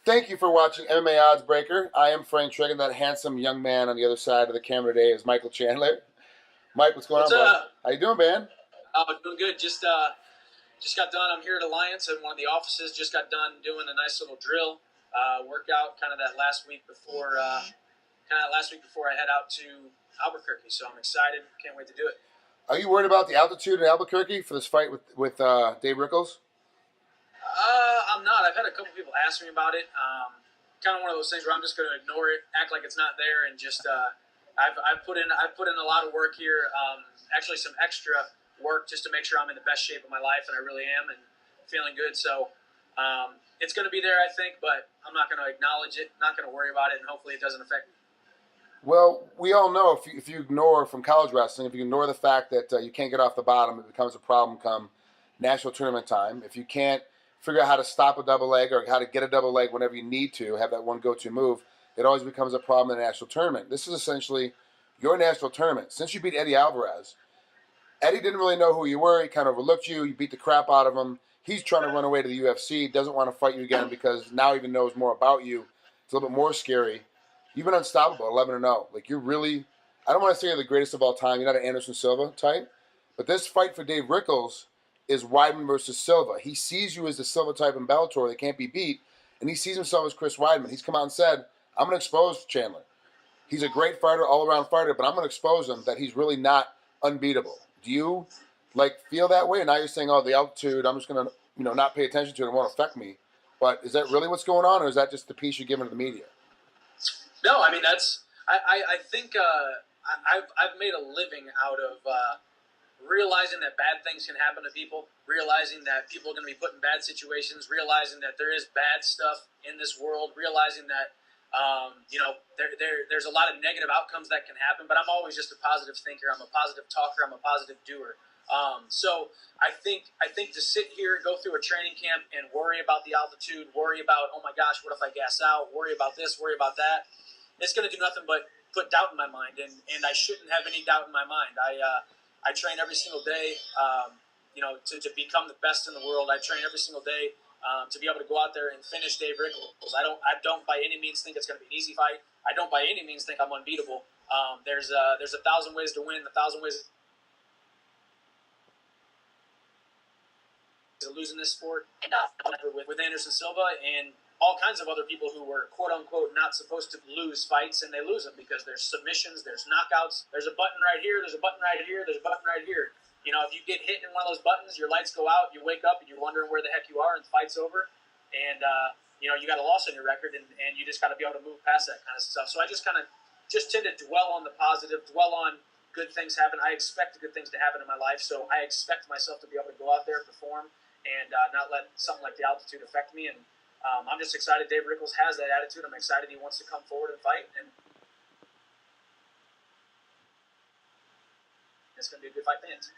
Thank you for watching MMA Oddsbreaker. I am Frank Trigg, and that handsome young man on the other side of the camera today is Michael Chandler. Mike, what's going What's on, bud? up? How you doing, man? Doing good. Just got done. I'm here at Alliance in one of the offices. Just got done doing a nice little drill workout, kind of that last week before I head out to Albuquerque. So I'm excited. Can't wait to do it. Are you worried about the altitude in Albuquerque for this fight with Dave Rickels? I'm not. I've had a couple people ask me about it. Kind of one of those things where I'm just going to ignore it, act like it's not there, and just I've put in a lot of work here. Actually, some extra work just to make sure I'm in the best shape of my life, and I really am, and feeling good. So it's going to be there, I think, but I'm not going to acknowledge it, not going to worry about it, and hopefully it doesn't affect me. Well, we all know if you ignore from college wrestling, if you ignore the fact that you can't get off the bottom, it becomes a problem come national tournament time. If you can't figure out how to stop a double leg or how to get a double leg whenever you need to, have that one go-to move, it always becomes a problem in the national tournament. This is essentially your national tournament. Since you beat Eddie Alvarez, Eddie didn't really know who you were. He kind of overlooked you. You beat the crap out of him. He's trying to run away to the UFC. Doesn't want to fight you again because now he even knows more about you. It's a little bit more scary. You've been unstoppable, 11-0. Like, you're really, I don't want to say you're the greatest of all time. You're not an Anderson Silva type. But this fight for Dave Rickels is Weidman versus Silva. He sees you as the Silva type in Bellator that can't be beat, and he sees himself as Chris Weidman. He's come out and said, I'm going to expose Chandler. He's a great fighter, all-around fighter, but I'm going to expose him that he's really not unbeatable. Do you, feel that way? And now you're saying, oh, the altitude, I'm just going to, not pay attention to it. It won't affect me. But is that really what's going on, or is that just the piece you're giving to the media? No, I mean I think I've made a living out of realizing that bad things can happen to people, realizing that people are going to be put in bad situations, realizing that there is bad stuff in this world, realizing that there's a lot of negative outcomes that can happen. But I'm always just a positive thinker. I'm a positive talker. I'm a positive doer. So I think to sit here, go through a training camp, and worry about the altitude, worry about, oh my gosh, what if I gas out? Worry about this, worry about that. It's going to do nothing but put doubt in my mind, and I shouldn't have any doubt in my mind. I train every single day, to become the best in the world. I train every single day to be able to go out there and finish Dave Rickels. I don't by any means think it's going to be an easy fight. I don't by any means think I'm unbeatable. There's 1,000 ways to win, 1,000 ways to lose in this sport. With Anderson Silva and all kinds of other people who were quote unquote not supposed to lose fights, and they lose them because there's submissions, there's knockouts, there's a button right here, there's a button right here, there's a button right here. If you get hit in one of those buttons, your lights go out, you wake up and you're wondering where the heck you are, and the fight's over. And you got a loss on your record, and you just got to be able to move past that kind of stuff. So I just tend to dwell on the positive, dwell on good things happen. I expect good things to happen in my life, so I expect myself to be able to go out there, perform, and not let something like the altitude affect me. And I'm just excited Dave Rickels has that attitude. I'm excited he wants to come forward and fight, and it's going to be a good fight, fans.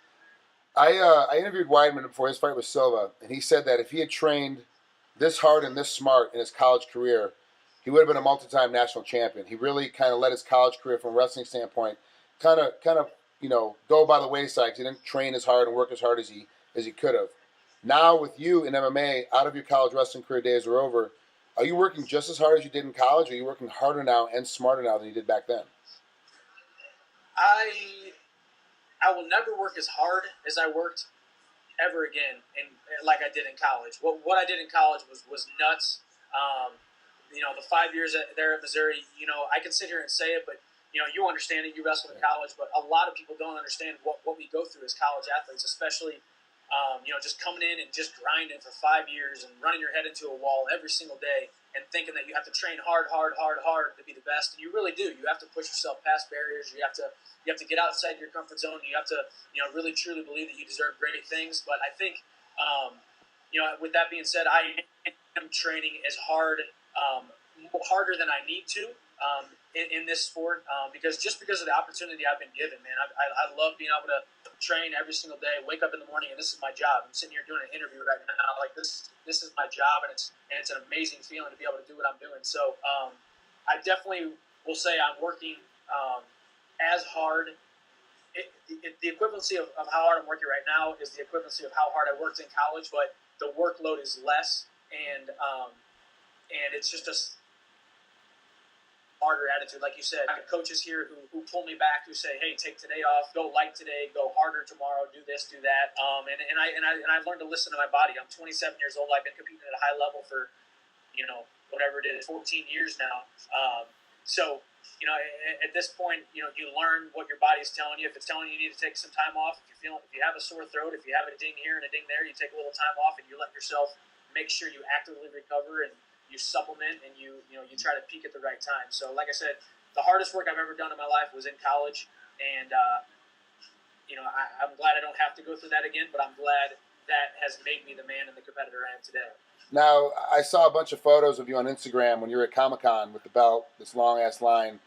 I interviewed Weidman before his fight with Silva, and he said that if he had trained this hard and this smart in his college career, he would have been a multi-time national champion. He really kind of let his college career, from a wrestling standpoint, kind of go by the wayside because he didn't train as hard and work as hard as he could have. Now with you in MMA, out of your college wrestling career days are over, are you working just as hard as you did in college, or are you working harder now and smarter now than you did back then? I will never work as hard as I worked ever again, and like I did in college. What I did in college was nuts. The 5 years there at Missouri, I can sit here and say it, but you understand it. You wrestled in college, but a lot of people don't understand what we go through as college athletes, especially just coming in and just grinding for 5 years and running your head into a wall every single day and thinking that you have to train hard to be the best. And you really do. You have to push yourself past barriers. You have to get outside your comfort zone. You have to, really truly believe that you deserve great things. But I think, with that being said, I am training as hard, harder than I need to in this sport because of the opportunity I've been given, man. I love being able to train every single day, wake up in the morning, and this is my job. I'm sitting here doing an interview right now. Like this is my job, and it's an amazing feeling to be able to do what I'm doing. So I definitely will say I'm working as hard. The equivalency of how hard I'm working right now is the equivalency of how hard I worked in college, but the workload is less, and and it's just a harder attitude. Like you said, I have coaches here who pull me back, who say, hey, take today off, go light today, go harder tomorrow, do this, do that. And I've learned to listen to my body. I'm 27 years old. I've been competing at a high level for, whatever it is, 14 years now. So, at this point, you learn what your body's telling you. If it's telling you need to take some time off, if you have a sore throat, if you have a ding here and a ding there, you take a little time off and you let yourself make sure you actively recover and you supplement and you try to peak at the right time. So, like I said, the hardest work I've ever done in my life was in college, and I'm glad I don't have to go through that again. But I'm glad that has made me the man and the competitor I am today. Now, I saw a bunch of photos of you on Instagram when you were at Comic-Con with the belt, this long-ass line,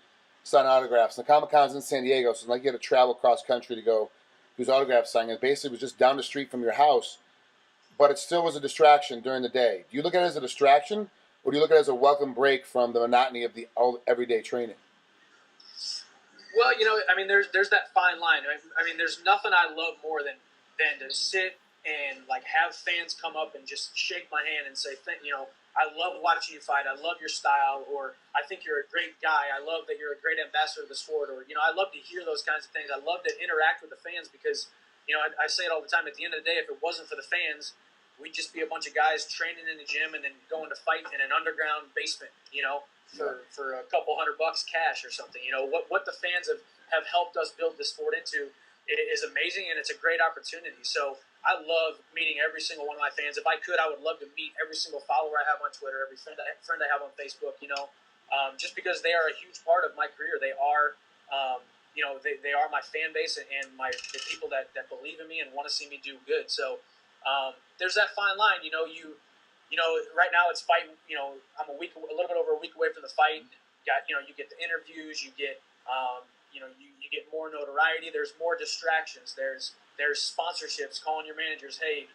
signing autographs. And the Comic-Con's in San Diego, so it's like you had to travel cross-country to go do his autograph signing. It basically was just down the street from your house, but it still was a distraction during the day. Do you look at it as a distraction, or do you look at it as a welcome break from the monotony of the everyday training? Well, there's that fine line. There's nothing I love more than to sit and have fans come up and just shake my hand and say, I love watching you fight. I love your style, or I think you're a great guy. I love that you're a great ambassador of the sport, or I love to hear those kinds of things. I love to interact with the fans because I say it all the time. At the end of the day, if it wasn't for the fans, we'd just be a bunch of guys training in the gym and then going to fight in an underground basement, for a couple $100 cash or something. What the fans have helped us build this sport into is amazing, and it's a great opportunity. So I love meeting every single one of my fans. If I could, I would love to meet every single follower I have on Twitter, every friend I have on Facebook, just because they are a huge part of my career. They are, they are my fan base and the people that believe in me and want to see me do good. So there's that fine line. Right now it's fight. I'm a little bit over a week away from the fight. You get the interviews. You get, you get more notoriety. There's more distractions. There's sponsorships, calling your managers. Hey,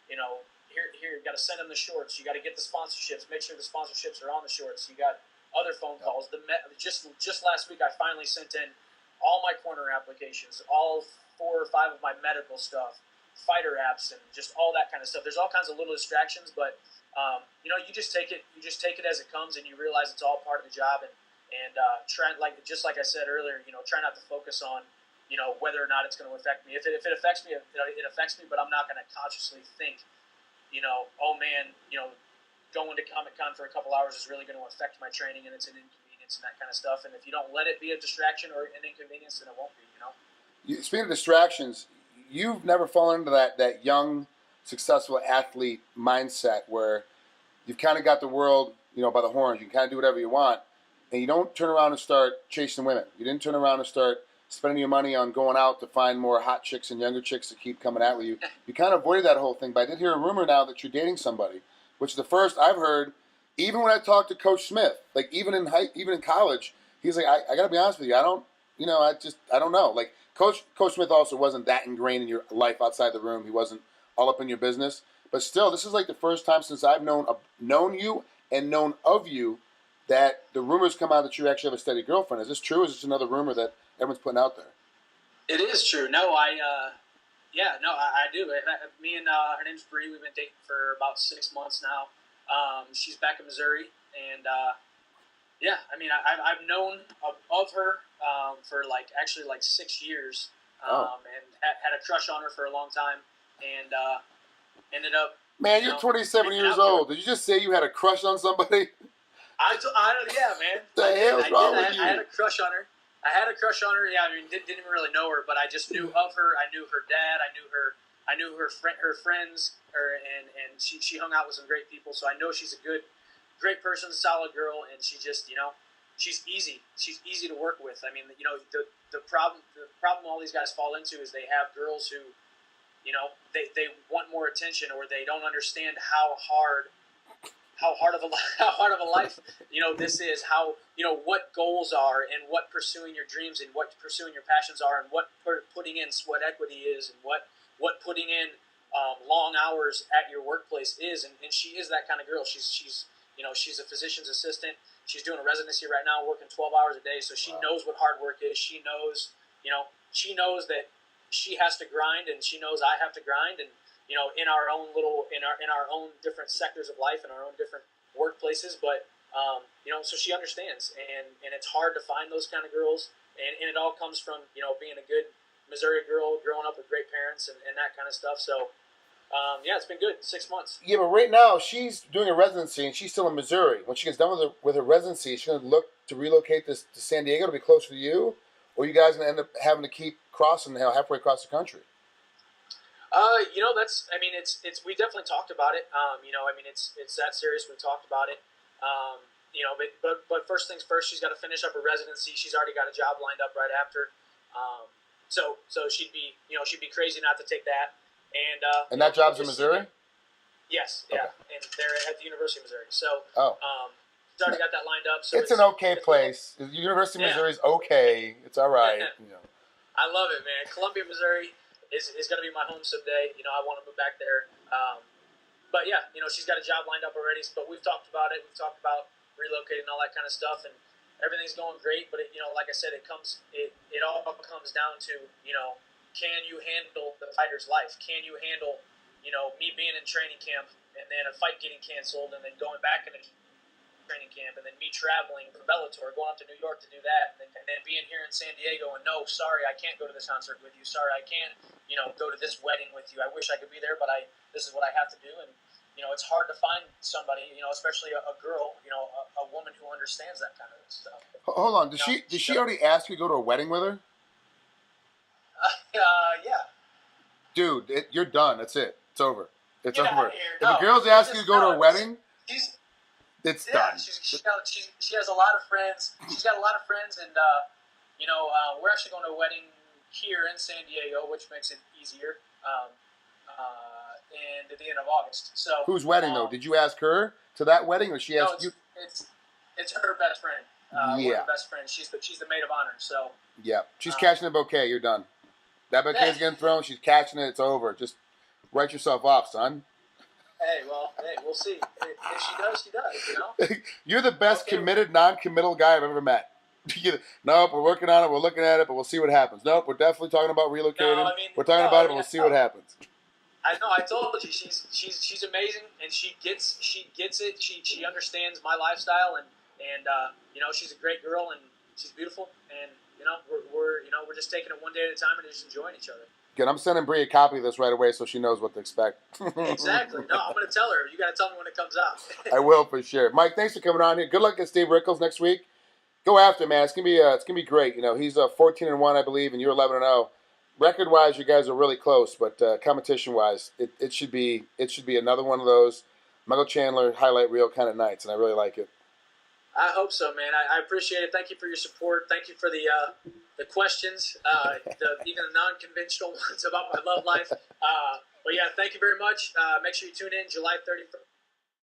here, you got to send them the shorts. You got to get the sponsorships. Make sure the sponsorships are on the shorts. You got other phone calls. Just last week, I finally sent in all my corner applications, all 4 or 5 of my medical stuff, fighter apps, and just all that kind of stuff. There's all kinds of little distractions, but you just take it. You just take it as it comes, and you realize it's all part of the job. And try, just like I said earlier, try not to focus on whether or not it's going to affect me. If it affects me, it affects me, but I'm not going to consciously think, oh man, going to Comic-Con for a couple hours is really going to affect my training, and it's an inconvenience and that kind of stuff. And if you don't let it be a distraction or an inconvenience, then it won't be. Speaking of distractions, you've never fallen into that young, successful athlete mindset where you've kind of got the world, by the horns. You can kind of do whatever you want, and you don't turn around and start chasing women. You didn't turn around and start spending your money on going out to find more hot chicks and younger chicks to keep coming at with you. You kind of avoided that whole thing. But I did hear a rumor now that you're dating somebody, which is the first I've heard. Even when I talked to Coach Smith, even in college, he's like, I got to be honest with you, I don't know. Coach Smith also wasn't that ingrained in your life outside the room. He wasn't all up in your business. But still, this is the first time since I've known you and known of you that the rumors come out that you actually have a steady girlfriend. Is this true? Or is this another rumor that everyone's putting out there? It is true. No, I do. Me and her name's Bree. We've been dating for about 6 months now. She's back in Missouri, and I've known of her for actually 6 years, and had a crush on her for a long time, and ended up. Man, you're 27 years old. Did you just say you had a crush on somebody? Yeah, man. The hell's wrong with you? I had a crush on her. Yeah, didn't really know her, but I just knew of her. I knew her dad. I knew her friends. And she hung out with some great people. So I know she's a great person, solid girl, and she just she's easy. She's easy to work with. The problem all these guys fall into is they have girls who, they want more attention, or they don't understand how hard of a life this is, how what goals are, and what pursuing your dreams and what pursuing your passions are, and what putting in sweat equity is, and what putting in long hours at your workplace is, and she is that kind of girl. She's a physician's assistant. She's doing a residency right now, working 12 hours a day, so she knows what hard work is. She knows that she has to grind, and she knows I have to grind, and in our own different sectors of life, and our own different workplaces, but so she understands, and it's hard to find those kind of girls, and it all comes from being a good Missouri girl, growing up with great parents, and that kind of stuff. So it's been good. 6 months. Yeah, but right now she's doing a residency and she's still in Missouri. When she gets done with her residency, she's going to look to relocate this to San Diego to be closer to you, or you guys going to end up having to keep crossing halfway across the country. It's we definitely talked about it. It's that serious. We talked about it. But first things first, she's got to finish up her residency. She's already got a job lined up right after. So she'd be crazy not to take that. And that job's in Missouri? Yes, yeah, okay. And they're at the University of Missouri. So she's already got that lined up. So it's an okay place. The University of Missouri is okay. It's all right. I love it, man. Columbia, Missouri is going to be my home someday. I want to move back there. But yeah, she's got a job lined up already. But we've talked about it. We've talked about relocating and all that kind of stuff, and everything's going great. But like I said, it all comes down to can you handle the fighter's life? Can you handle me being in training camp and then a fight getting canceled and then going back into training camp and then me traveling for Bellator, going up to New York to do that, and then being here in San Diego and no, sorry, I can't go to this concert with you. Sorry, I can't go to this wedding with you. I wish I could be there, but this is what I have to do. And it's hard to find somebody, especially a girl, a woman who understands that kind of stuff. Hold on, did she already ask you to go to a wedding with her? Yeah. Dude, you're done. That's it. It's over. It's over. If a No, girl's asking you to go to a wedding, it's done. She has a lot of friends. She's got a lot of friends, and we're actually going to a wedding here in San Diego, which makes it easier. And at the end of August. So whose wedding though? Did you ask her to that wedding, or she asked you? It's her best friend. We're her best friend. She's the maid of honor. So yeah, she's catching the bouquet. You're done. That bouquet's getting thrown. She's catching it. It's over. Just write yourself off, son. Hey, we'll see. If she does, she does. You're the best committed, non-committal guy I've ever met. Nope, we're working on it. We're looking at it, but we'll see what happens. Nope, we're definitely talking about relocating. No, we're talking about it, but we'll see what happens. I know. I told you she's amazing, and she gets it. She understands my lifestyle, and she's a great girl, and she's beautiful, and we're just taking it one day at a time and just enjoying each other. Good. I'm sending Bree a copy of this right away so she knows what to expect. Exactly. No, I'm going to tell her. You got to tell me when it comes out. I will for sure. Mike, thanks for coming on here. Good luck against David Rickels next week. Go after him, man. It's gonna be great. He's 14-1, I believe, and you're 11-0. Record-wise, you guys are really close, but competition-wise, it should be another one of those Michael Chandler highlight reel kind of nights, and I really like it. I hope so, man. I appreciate it. Thank you for your support. Thank you for the questions, even the non-conventional ones about my love life. But yeah, thank you very much. Make sure you tune in July 31st.